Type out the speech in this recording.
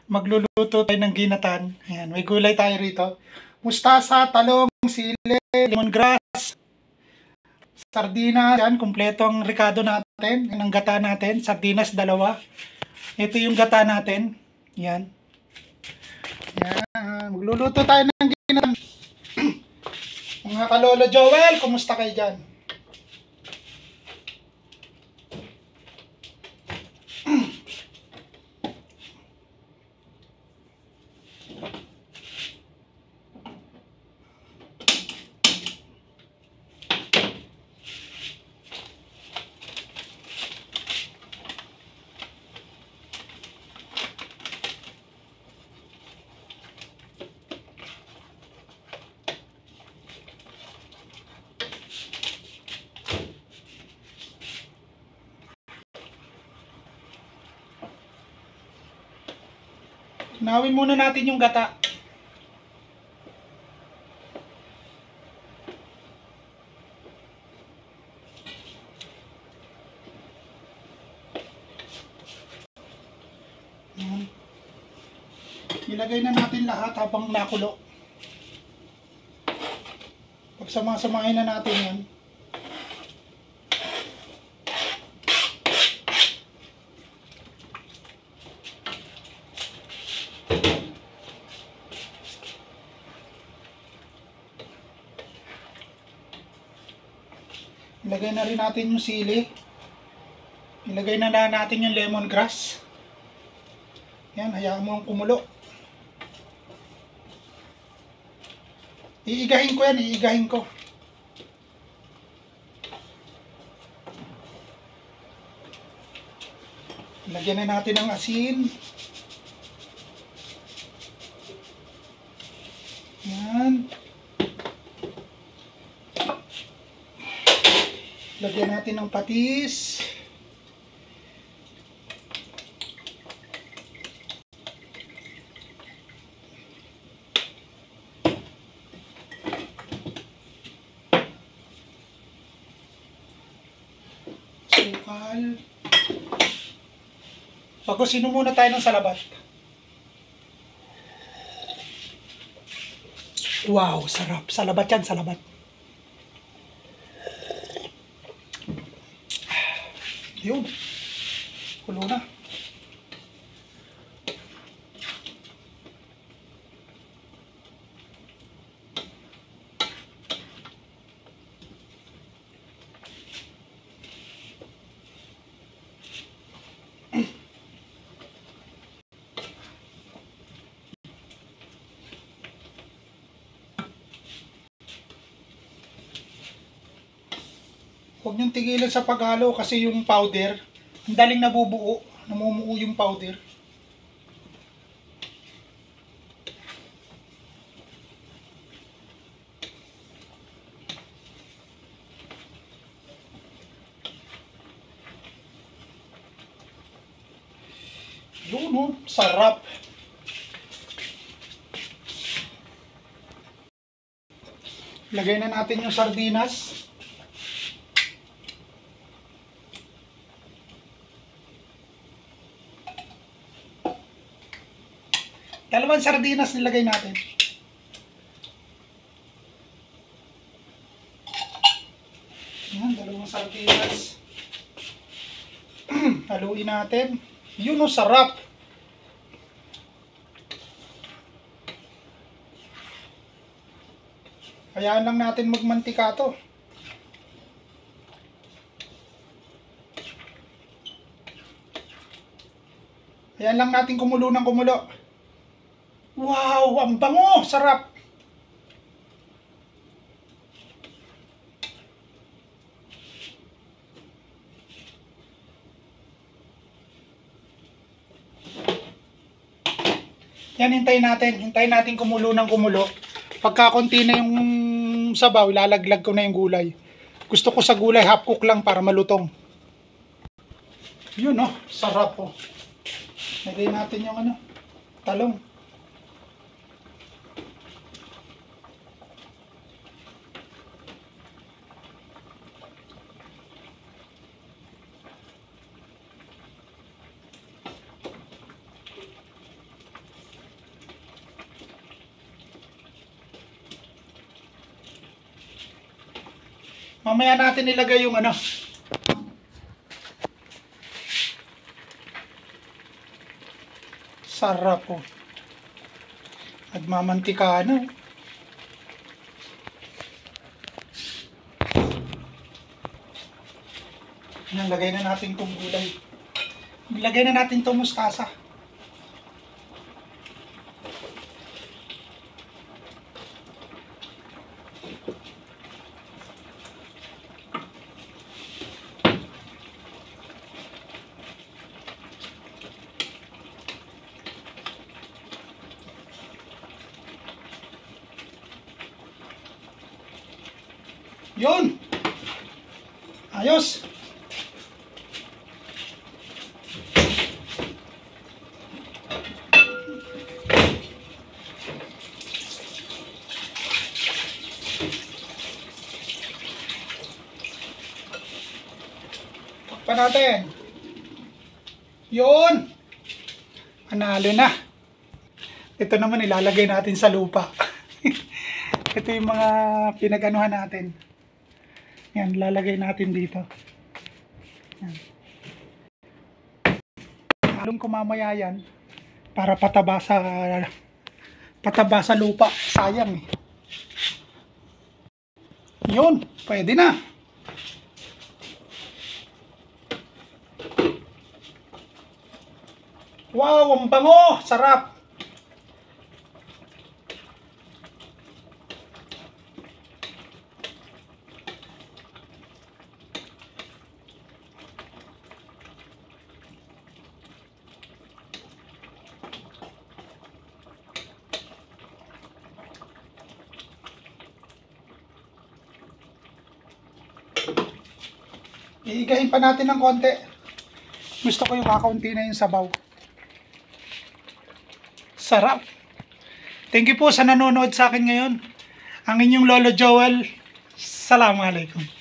Magluluto tayo ng ginatan. Ayan, may gulay tayo rito. Mustasa, talong, sili, lemongrass, sardinas. Yan, kumpleto ang ricado natin. Yan ang gata natin. Sardinas, 2. Ito yung gata natin. Yan. Yan. Magluluto tayo ng ginatan. Mga kalolo Joel, kumusta kayo dyan? Nawin muna natin yung gata. Ilagay na natin lahat habang nakulo. Pagsama-samahin na natin yan. Ilagay na rin natin yung sili. Ilagay na natin yung lemongrass. Yan, hayaan mo ang kumulo. Iigahin ko yan, iigahin ko. Lagyan na natin ng asin. Yan. Lagyan natin ng patis. Sukal. Pagusin muna tayo ng salabat. Wow, sarap. Salabat yan, salabat. Yun. Kulo na. Huwag niyong tigilan sa paghalo kasi yung powder, ang daling nabubuo, namumuo yung powder. Yun oh, sarap. Lagay na natin yung sardinas. Dalawang sardinas nilagay natin. Yan, dalawang sardinas. Haluin natin. Yun o, sarap. Hayaan lang natin magmantika to. Hayaan lang natin kumulo ng kumulo. Wow, ang bango, sarap. Yan, hintayin natin kumulo ng kumulo. Pagka konti na yung sabaw, ilalaglag ko na yung gulay. Gusto ko sa gulay, half cook lang para malutong. Yun oh, sarap oh. Lagay natin yung talong. Mamaya natin ilagay yung ano. Sarap po. Nagmamantika na. Lagay na natin itong gulay. Ilagay na natin itong mustasa. Yun! Ayos! Pa natin. Yun! Panalo na. Ito naman ilalagay natin sa lupa. Ito yung mga pinag-anuhan natin. Yan, lalagay natin dito. Yan. Halong ko mamaya yan para pataba sa lupa. Sayang eh. Yun, pwede na. Wow, ang bango! Sarap! Iigahin pa natin ng konti. Gusto ko yung kakaunti na yung sabaw. Sarap! Thank you po sa nanonood sa akin ngayon. Ang inyong Lolo Joel. Assalamualaikum.